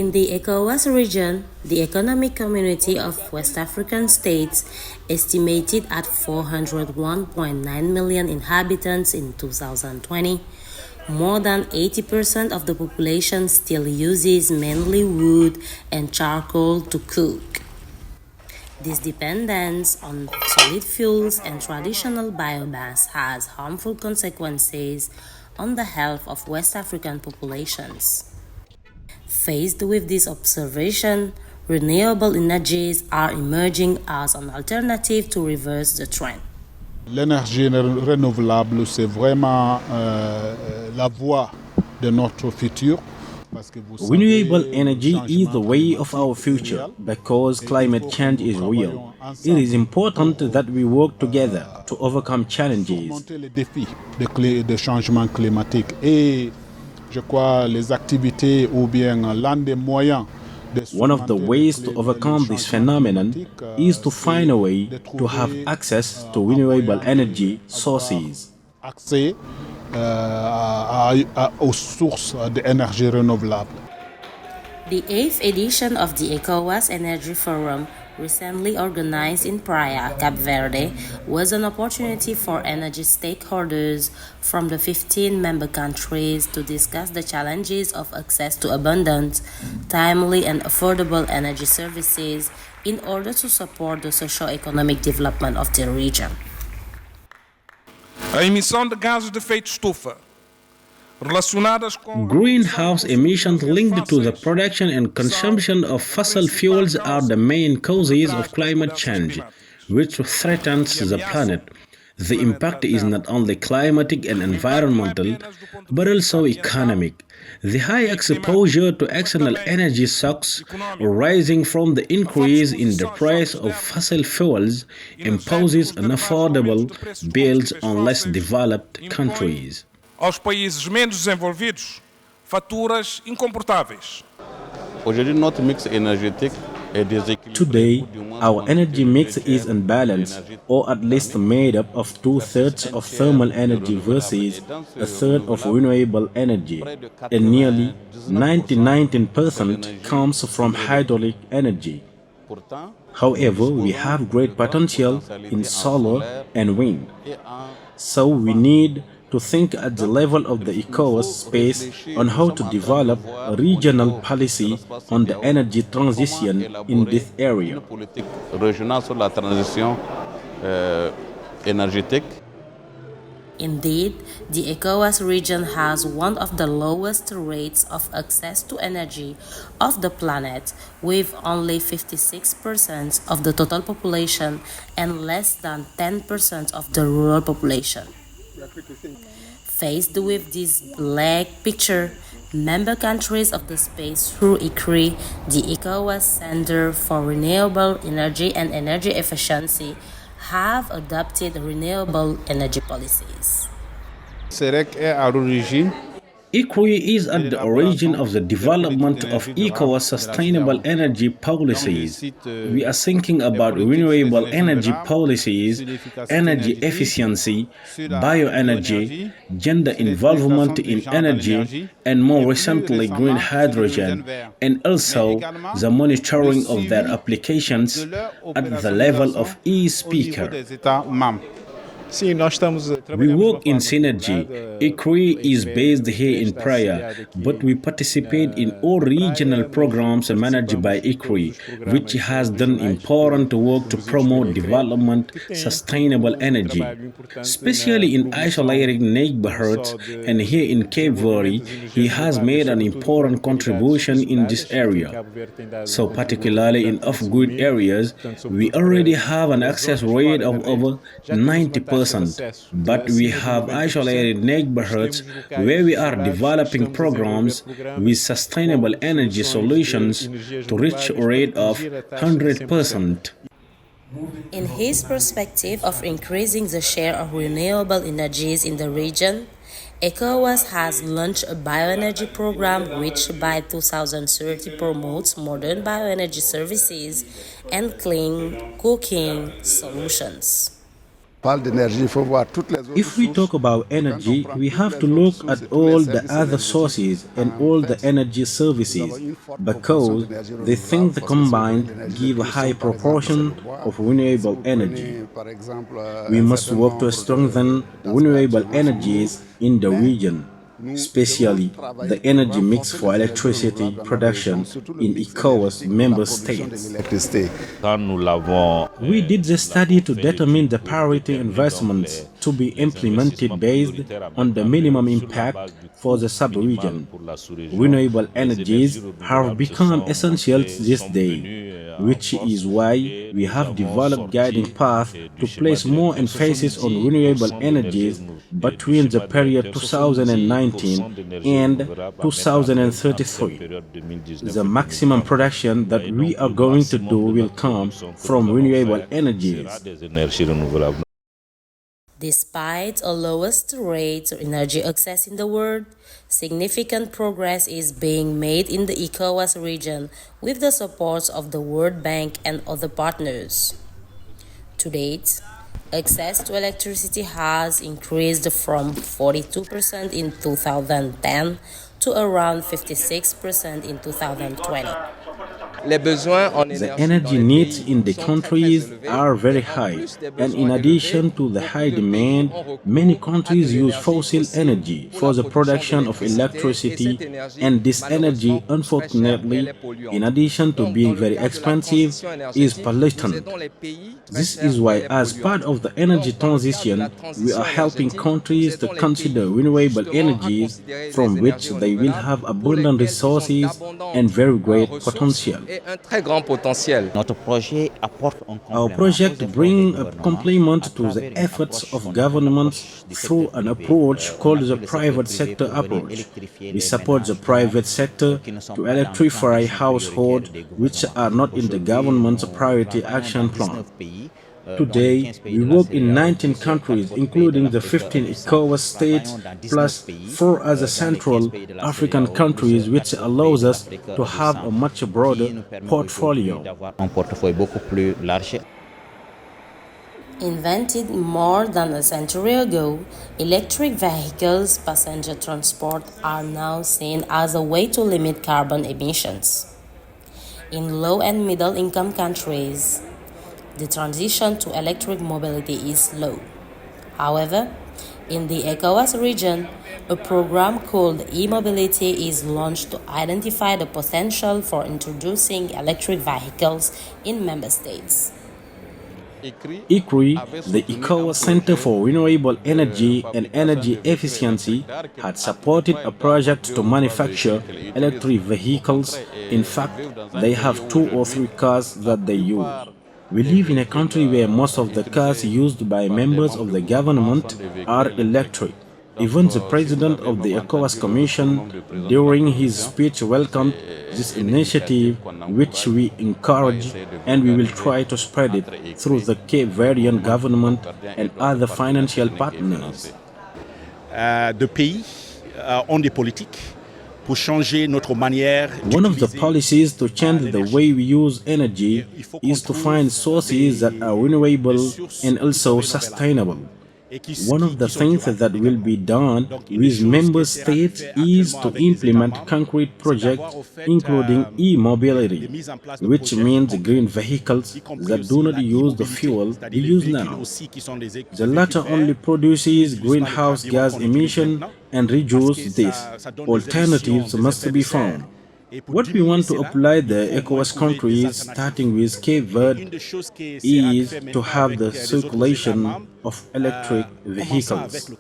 In the ECOWAS region, the Economic Community of West African States, estimated at 401.9 million inhabitants in 2020, more than 80% of the population still uses mainly wood and charcoal to cook. This dependence on solid fuels and traditional biomass has harmful consequences on the health of West African populations. Faced with this observation, renewable energies are emerging as an alternative to reverse the trend. L'énergie renouvelable, c'est vraiment la voie de notre futur. Renewable energy is the way of our future because climate change is real. It is important that we work together to overcome challenges. Les défis de changement climatique et je crois les activités ou bien l'un des moyens. One of the ways to overcome this phenomenon is to find a way to have access to renewable energy sources. Accès aux sources d'énergie renouvelable. The 8th edition of the ECOWAS Energy Forum, recently organized in Praia, Cape Verde, was an opportunity for energy stakeholders from the 15 member countries to discuss the challenges of access to abundant, timely and affordable energy services in order to support the socio-economic development of the region. A emissão de gases de efeito estufa relacionadas com greenhouse emissions linked to the production and consumption of fossil fuels are the main causes of climate change, which threatens the planet. The impact is not only climatic and environmental, but also economic. The high exposure to external energy shocks arising from the increase in the price of fossil fuels imposes unaffordable bills on less developed countries. aos países menos desenvolvidos faturas incomportáveis. Today, our energy mix is unbalanced, or at least made up of 2/3 of thermal energy versus 1/3 of renewable energy, and nearly 99% comes from hydraulic energy. However, we have great potential in solar and wind, so we need to think at the level of the ECOWAS space on how to develop a regional policy on the energy transition in this area. Indeed, the ECOWAS region has one of the lowest rates of access to energy of the planet, with only 56% of the total population and less than 10% of the rural population. Faced with this black picture, member countries of the space through ECREEE, the ECOWAS Center for Renewable Energy and Energy Efficiency, have adopted renewable energy policies. ECREEE is at the origin of the development of ECOWAS Sustainable Energy Policies. We are thinking about renewable energy policies, energy efficiency, bioenergy, gender involvement in energy, and more recently green hydrogen, and also the monitoring of their applications at the level of each speaker. We work in synergy. ECREEE is based here in Praia, but we participate in all regional programs managed by ECREEE, which has done important work to promote development, sustainable energy, especially in isolated neighborhoods, and here in Cape Verde, he has made an important contribution in this area. So particularly in off-grid areas, we already have an access rate of over 90%. But we have isolated neighborhoods where we are developing programs with sustainable energy solutions to reach a rate of 100%. In his perspective of increasing the share of renewable energies in the region, ECOWAS has launched a bioenergy program which by 2030 promotes modern bioenergy services and clean cooking solutions. If we talk about energy, we have to look at all the other sources and all the energy services because they think the combined give a high proportion of renewable energy. We must work to strengthen renewable energies in the region, especially the energy mix for electricity production in ECOWAS member states. We did the study to determine the priority investments to be implemented based on the minimum impact for the sub-region. Renewable energies have become essential this day, which is why we have developed guiding paths to place more emphasis on renewable energies between the period 2019 and 2033. The maximum production that we are going to do will come from renewable energies. Despite a lowest rate of energy access in the world, significant progress is being made in the ECOWAS region with the support of the World Bank and other partners. To date, access to electricity has increased from 42% in 2010 to around 56% in 2020. The energy needs in the countries are very high, and in addition to the high demand, many countries use fossil energy for the production of electricity, and this energy, unfortunately, in addition to being very expensive, is pollutant. This is why, as part of the energy transition, we are helping countries to consider renewable energies from which they will have abundant resources and very great potential. Our project brings a complement to the efforts of governments through an approach called the private sector approach. We support the private sector to electrify households which are not in the government's priority action plan. Today, we work in 19 countries, including the 15 ECOWAS states, plus 4 other Central African countries, which allows us to have a much broader portfolio. Invented more than a century ago, electric vehicles, passenger transport are now seen as a way to limit carbon emissions. In low and middle income countries, the transition to electric mobility is slow. However, in the ECOWAS region, a program called e-mobility is launched to identify the potential for introducing electric vehicles in member states. ECREEE, the ECOWAS Center for Renewable Energy and Energy Efficiency, had supported a project to manufacture electric vehicles. In fact, they have 2 or 3 cars that they use. We live in a country where most of the cars used by members of the government are electric. Even the president of the ECOWAS Commission, during his speech, welcomed this initiative, which we encourage, and we will try to spread it through the Cape Verdean government and other financial partners. De pays ont des politiques. One of the policies to change the way we use energy is to find sources that are renewable and also sustainable. One of the things that will be done with member states is to implement concrete projects including e-mobility, which means green vehicles that do not use the fuel we use now. The latter only produces greenhouse gas emission and reduce this. Alternatives must be found. What we want to apply the ECOWAS countries, starting with Cape Verde, is to have the circulation of electric vehicles.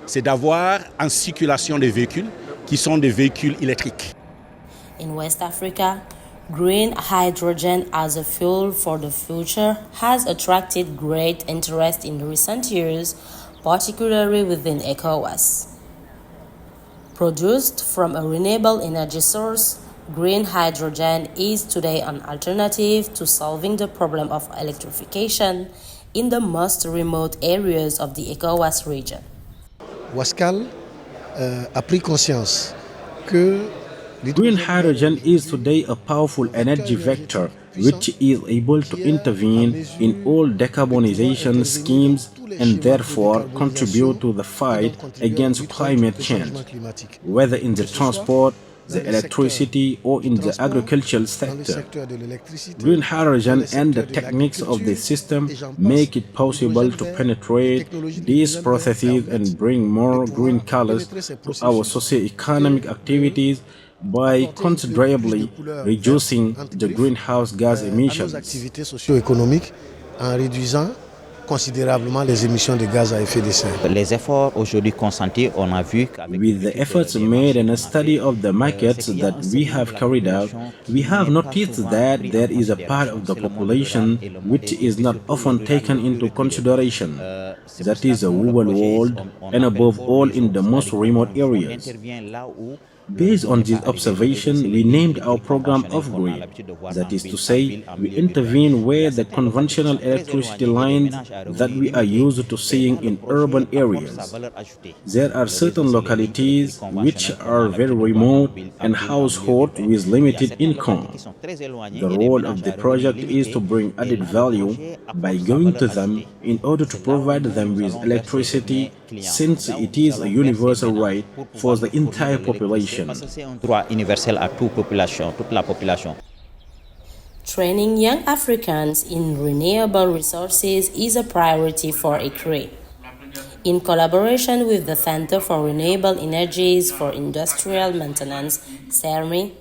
C'est d'avoir en circulation des véhicules qui sont des véhicules électriques. In West Africa, green hydrogen as a fuel for the future has attracted great interest in recent years, particularly within ECOWAS. Produced from a renewable energy source, green hydrogen is today an alternative to solving the problem of electrification in the most remote areas of the ECOWAS region. Wascal a pris conscience que Green hydrogen is today a powerful energy vector which is able to intervene in all decarbonization schemes and therefore contribute to the fight against climate change, whether in the transport, the electricity, or in the agricultural sector. Green hydrogen and the techniques of the system make it possible to penetrate these processes and bring more green colors to our socio-economic activities by considerably reducing the greenhouse gas emissions. Considérablement les émissions de gaz à effet de serre. Les efforts aujourd'hui consentis, on a vu with the efforts made and a study of the markets that we have carried out, we have noticed that there is a part of the population which is not often taken into consideration, that is the rural world, and above all in the most remote areas. Based on this observation, we named our program off-grid. That is to say, we intervene where the conventional electricity lines that we are used to seeing in urban areas. There are certain localities which are very remote and households with limited income. The role of the project is to bring added value by going to them in order to provide them with electricity, since it is a universal right for the entire population. C'est un droit universel à toute la population. Training young Africans in renewable resources is a priority for ECREEE. In collaboration with the Center for Renewable Energies for Industrial Maintenance, CERMI,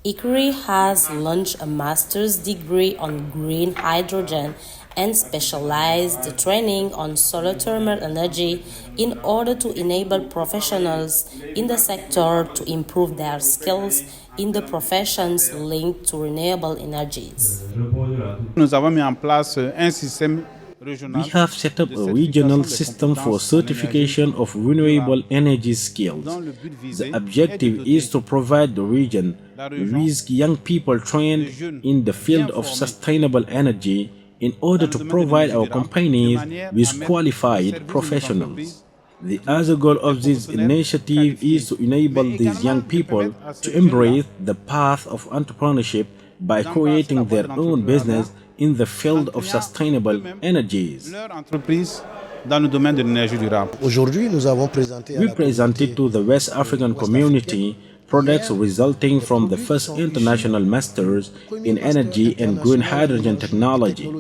ECREEE has launched a master's degree on green hydrogen and specialized training on solar thermal energy in order to enable professionals in the sector to improve their skills in the professions linked to renewable energies. Nous avons mis en place un système We have set up a regional system for certification of renewable energy skills. The objective is to provide the region with young people trained in the field of sustainable energy in order to provide our companies with qualified professionals. The other goal of this initiative is to enable these young people to embrace the path of entrepreneurship by creating their own business in the field of sustainable energies. We presented to the West African community products resulting from the first international masters in energy and green hydrogen technology.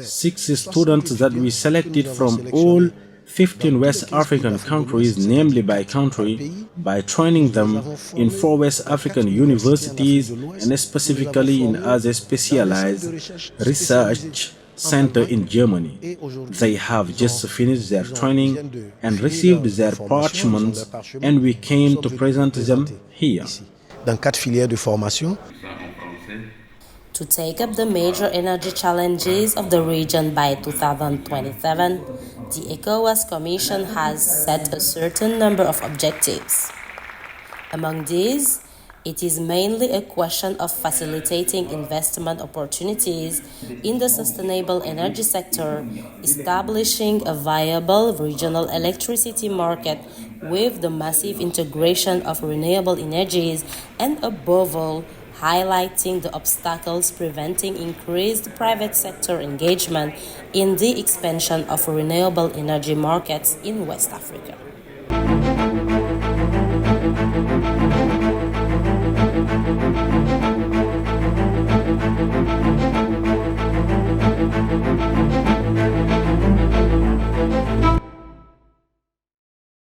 6 students that we selected from all 15 West African countries, namely by country, by training them in 4 West African universities and specifically in other specialized research center in Germany. They have just finished their training and received their parchments, and we came to present them here. Dans 4 filières de formation. To take up the major energy challenges of the region by 2027, the ECOWAS Commission has set a certain number of objectives. Among these, it is mainly a question of facilitating investment opportunities in the sustainable energy sector, establishing a viable regional electricity market with the massive integration of renewable energies, and above all, highlighting the obstacles preventing increased private sector engagement in the expansion of renewable energy markets in West Africa.